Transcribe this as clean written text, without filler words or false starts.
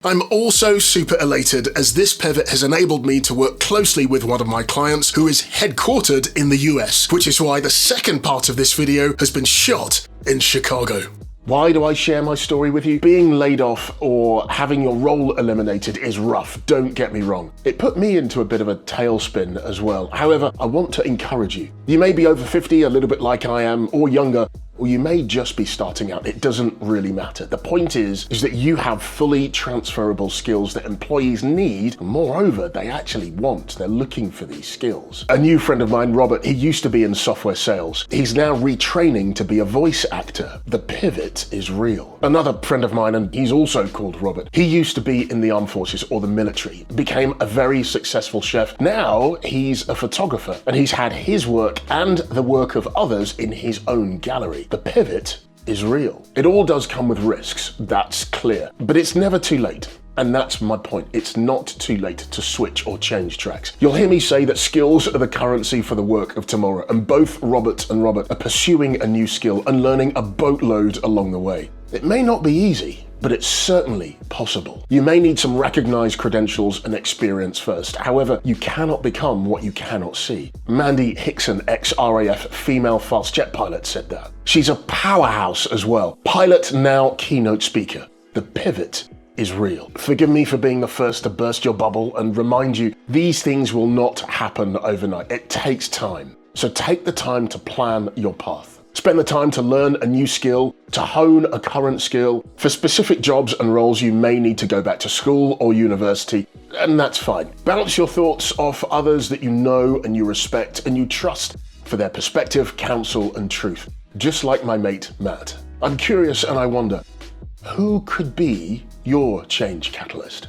I'm also super elated as this pivot has enabled me to work closely with one of my clients who is headquartered in the US, which is why the second part of this video has been shot in Chicago. Why do I share my story with you? Being laid off or having your role eliminated is rough, don't get me wrong. It put me into a bit of a tailspin as well. However, I want to encourage you. You may be over 50, a little bit like I am, or younger, or you may just be starting out. It doesn't really matter. The point is that you have fully transferable skills that employees need, and moreover, they actually want. They're looking for these skills. A new friend of mine, Robert, he used to be in software sales. He's now retraining to be a voice actor. The pivot is real. Another friend of mine, and he's also called Robert, he used to be in the armed forces or the military, became a very successful chef. Now he's a photographer, and he's had his work and the work of others in his own gallery. The pivot is real. It all does come with risks, that's clear, but it's never too late. And that's my point. It's not too late to switch or change tracks. You'll hear me say that skills are the currency for the work of tomorrow, and both Robert and Robert are pursuing a new skill and learning a boatload along the way. It may not be easy, but it's certainly possible. You may need some recognized credentials and experience first. However, you cannot become what you cannot see. Mandy Hickson, ex-RAF female fast jet pilot, said that. She's a powerhouse as well. Pilot, now keynote speaker. The pivot is real. Forgive me for being the first to burst your bubble and remind you, these things will not happen overnight. It takes time. So take the time to plan your path. Spend the time to learn a new skill, to hone a current skill. For specific jobs and roles, you may need to go back to school or university, and that's fine. Bounce your thoughts off others that you know and you respect and you trust for their perspective, counsel, and truth. Just like my mate, Matt. I'm curious and I wonder, who could be your change catalyst?